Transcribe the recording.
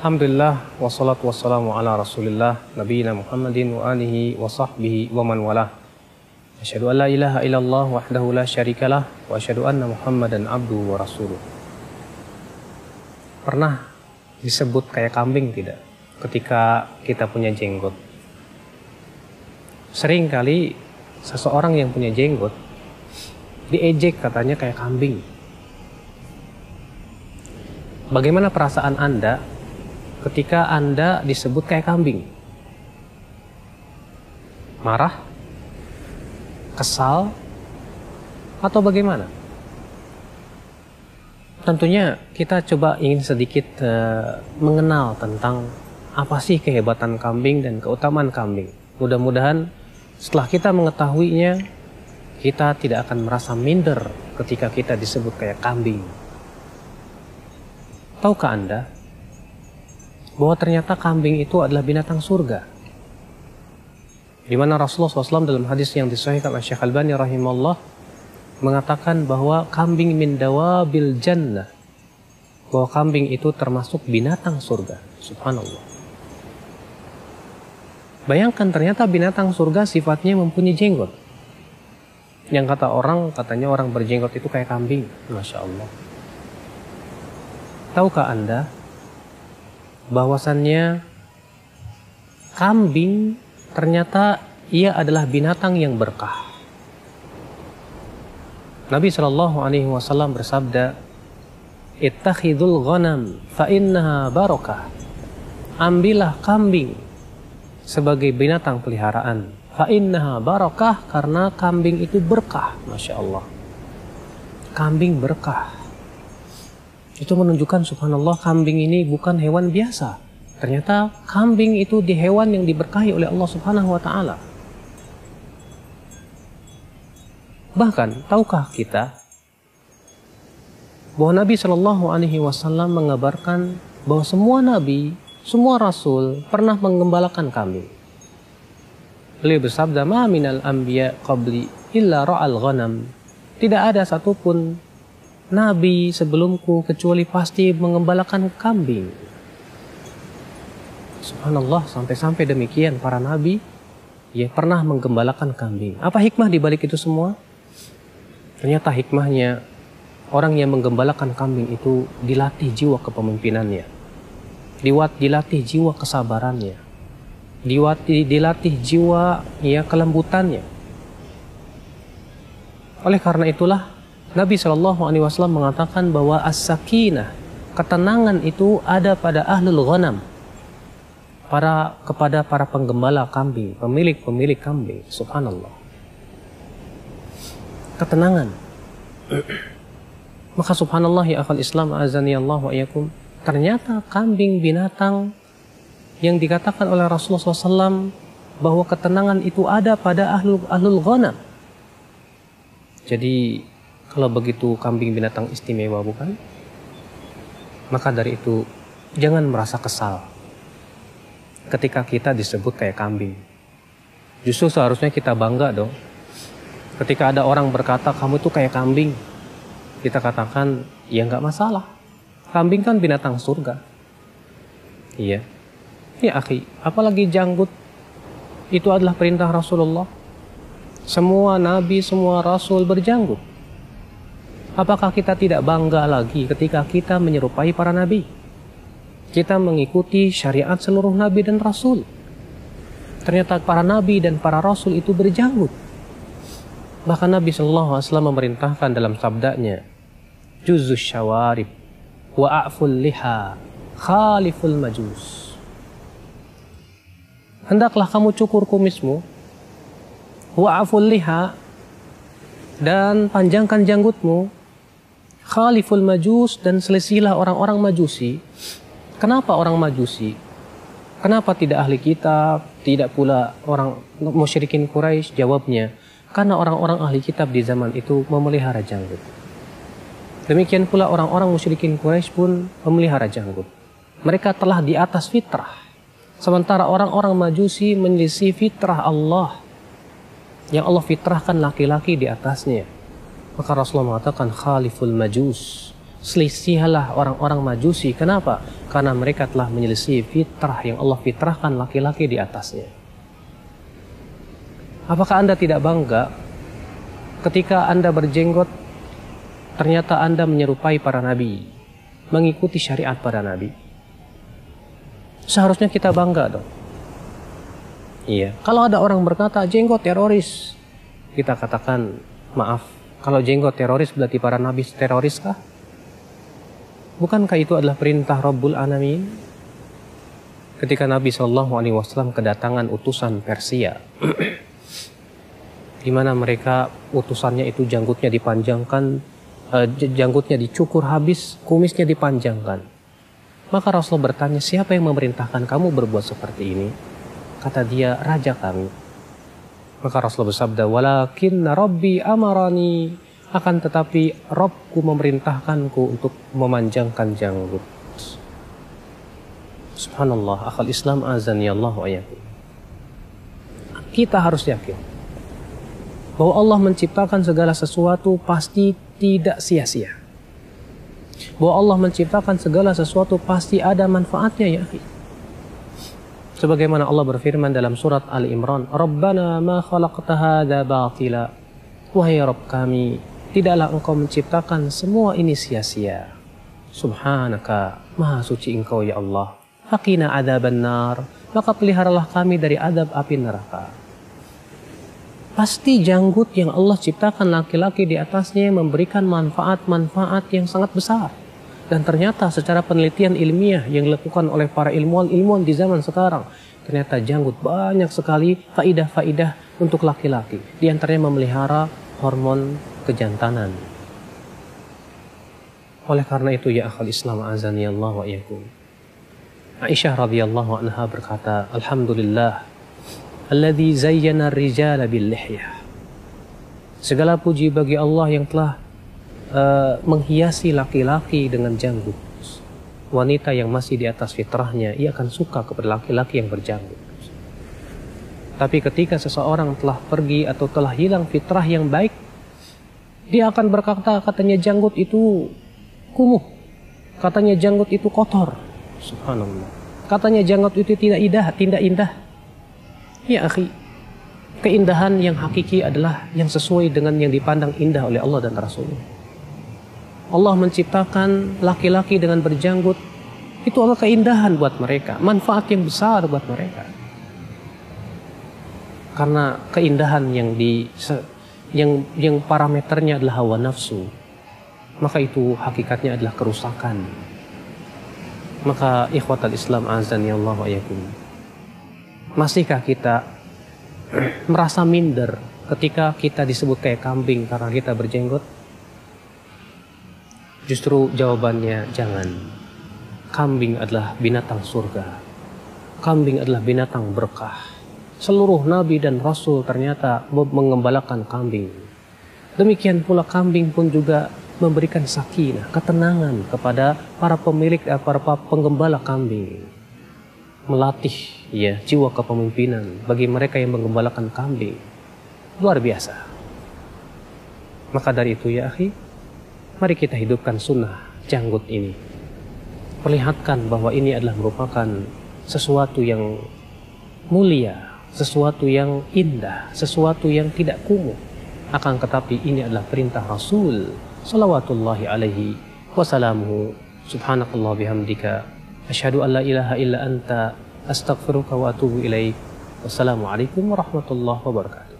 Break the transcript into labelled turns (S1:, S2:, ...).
S1: Alhamdulillah wassalatu wassalamu ala Rasulillah nabiyina Muhammadin wa alihi wa sahbihi wa man walah. Asyhadu an la ilaha illallah wahdahu la syarikalah wa asyhadu anna Muhammadan abduhu wa rasuluh. Pernah disebut kayak kambing tidak ketika kita punya jenggot? Sering kali seseorang yang punya jenggot diejek katanya kayak kambing. Bagaimana perasaan Anda ketika Anda disebut kayak kambing? Marah? Kesal? Atau bagaimana? Tentunya kita coba ingin sedikit mengenal tentang apa sih kehebatan kambing dan keutamaan kambing. Mudah-mudahan setelah kita mengetahuinya, kita tidak akan merasa minder ketika kita disebut kayak kambing. Tahukah Anda bahwa ternyata kambing itu adalah binatang surga? Di mana Rasulullah SAW dalam hadis yang disahihkan oleh Syekh Albani rahimahullah mengatakan bahwa kambing min dawabil jannah, bahwa kambing itu termasuk binatang surga. Subhanallah. Bayangkan ternyata binatang surga sifatnya mempunyai jenggot. Yang katanya orang berjenggot itu kayak kambing. Masya Allah. Tahukah Anda bahwasannya kambing ternyata ia adalah binatang yang berkah. Nabi SAW bersabda, "Ittakhidul ghanam fa innaha barakah." Ambillah kambing sebagai binatang peliharaan. Fa innaha barakah, karena kambing itu berkah. Masya Allah. Kambing berkah. Itu menunjukkan subhanallah kambing ini bukan hewan biasa. Ternyata kambing itu di hewan yang diberkahi oleh Allah Subhanahu wa taala. Bahkan tahukah kita bahwa Nabi Shallallahu alaihi wasallam mengabarkan bahwa semua nabi, semua rasul pernah menggembalakan kambing. Beliau bersabda, "Ma minal anbiya qabli illa ra'al ghanam." Tidak ada satupun nabi sebelumku kecuali pasti mengembalakan kambing. Subhanallah, sampai-sampai demikian para nabi ya pernah menggembalakan kambing. Apa hikmah di balik itu semua? Ternyata hikmahnya orang yang menggembalakan kambing itu dilatih jiwa kepemimpinannya, dilatih jiwa kesabarannya, dilatih jiwa ya kelembutannya. Oleh karena itulah Nabi SAW mengatakan bahwa as-sakinah, ketenangan itu ada pada ahlul ghanam, kepada para penggembala kambing, pemilik kambing. Subhanallah. Ketenangan. Maka subhanallah ya akhal Islam azani Allah wa iyyakum, ternyata kambing binatang yang dikatakan oleh Rasulullah SAW bahwa ketenangan itu ada pada ahlul ghanam. Jadi kalau begitu kambing binatang istimewa bukan? Maka dari itu jangan merasa kesal ketika kita disebut kayak kambing. Justru seharusnya kita bangga dong. Ketika ada orang berkata kamu tuh kayak kambing, kita katakan ya nggak masalah. Kambing kan binatang surga. Iya. Ya akhi, apalagi janggut itu adalah perintah Rasulullah. Semua nabi, semua rasul berjanggut. Apakah kita tidak bangga lagi ketika kita menyerupai para nabi? Kita mengikuti syariat seluruh nabi dan rasul. Ternyata para nabi dan para rasul itu berjanggut. Bahkan Nabi SAW memerintahkan dalam sabdanya, "Juzus syawarib wa a'ful liha khaliful majus." Hendaklah kamu cukur kumismu, wa a'ful liha, dan panjangkan janggutmu, khaliful majus, dan selisilah orang-orang majusi. Kenapa orang majusi? Kenapa tidak ahli kitab, tidak pula orang musyrikin Quraisy? Jawabnya, karena orang-orang ahli kitab di zaman itu memelihara janggut. Demikian pula orang-orang musyrikin Quraisy pun memelihara janggut. Mereka telah di atas fitrah. Sementara orang-orang majusi menyelisih fitrah Allah, yang Allah fitrahkan laki-laki di atasnya. Maka Rasulullah mengatakan khaliful majus, Selisihalah orang-orang Majusi. Kenapa? Karena mereka telah menyelisih fitrah yang Allah fitrahkan laki-laki di atasnya. Apakah Anda tidak bangga ketika Anda berjenggot, ternyata Anda menyerupai para nabi, mengikuti syariat para nabi? Seharusnya kita bangga dong. Iya. Kalau ada orang berkata jenggot teroris, kita katakan maaf. Kalau jenggot teroris berarti para nabi teroris kah? Bukankah itu adalah perintah Rabbul Alamin? Ketika Nabi SAW kedatangan utusan Persia, di mana mereka utusannya itu janggutnya dipanjangkan, janggutnya dicukur habis, kumisnya dipanjangkan. Maka Rasul bertanya, siapa yang memerintahkan kamu berbuat seperti ini? Kata dia, raja kami. Maka Rasul bersabda, walakinna Rabbi amarani, akan tetapi Rabbku memerintahkanku untuk memanjangkan janggut. Subhanallah, akal Islam azani Allah wa iyyakum. Kita harus yakin bahwa Allah menciptakan segala sesuatu pasti tidak sia-sia. Bahwa Allah menciptakan segala sesuatu pasti ada manfaatnya, ya akhi. Sebagaimana Allah berfirman dalam surat Ali Imran, Rabbana ma khalaqta hadza batila. Wahai Rabb kami, tidaklah engkau menciptakan semua ini sia-sia. Subhanaka, maha suci engkau ya Allah. Faqina adzaban nar, maka peliharalah kami dari adab api neraka. Pasti janggut yang Allah ciptakan laki-laki di atasnya memberikan manfaat-manfaat yang sangat besar. Dan ternyata secara penelitian ilmiah yang dilakukan oleh para ilmuwan di zaman sekarang, ternyata janggut banyak sekali faidah-faidah untuk laki-laki. Di antaranya memelihara hormon kejantanan. Oleh karena itu ya akhal Islam azani Allah wa iyyakum. Aisyah radhiyallahu anha berkata, Alhamdulillah alladzi zayyana ar-rijala bil lihyah. Segala puji bagi Allah yang telah menghiasi laki-laki dengan janggut. Wanita yang masih di atas fitrahnya, ia akan suka kepada laki-laki yang berjanggut. Tapi ketika seseorang telah pergi atau telah hilang fitrah yang baik, dia akan berkata, katanya janggut itu kumuh, katanya janggut itu kotor. Subhanallah. Katanya janggut itu tidak indah. Ya akhi, keindahan yang hakiki adalah yang sesuai dengan yang dipandang indah oleh Allah dan Rasulnya. Allah menciptakan laki-laki dengan berjanggut, itu adalah keindahan buat mereka, manfaat yang besar buat mereka. Karena keindahan yang parameternya adalah hawa nafsu, maka itu hakikatnya adalah kerusakan. Maka ikhwatal Islam azani Allah wa iyyakum, masihkah kita merasa minder ketika kita disebut kayak kambing karena kita berjenggot? Justru jawabannya jangan. Kambing adalah binatang surga. Kambing adalah binatang berkah. Seluruh nabi dan rasul ternyata mengembalakan kambing. Demikian pula kambing pun juga memberikan sakinah, ketenangan kepada para pemilik, para penggembala kambing. Melatih ya jiwa kepemimpinan bagi mereka yang menggembalakan kambing. Luar biasa. Maka dari itu ya akhi, mari kita hidupkan sunnah janggut ini. Perlihatkan bahwa ini adalah merupakan sesuatu yang mulia, sesuatu yang indah, sesuatu yang tidak kumuh. Akan tetapi ini adalah perintah Rasul salawatullahi alaihi wasalamuhu. Subhanakallah bihamdika, asyhadu an la ilaha illa anta, astaghfiruka wa atubu ilaik. Wassalamualaikum warahmatullahi wabarakatuh.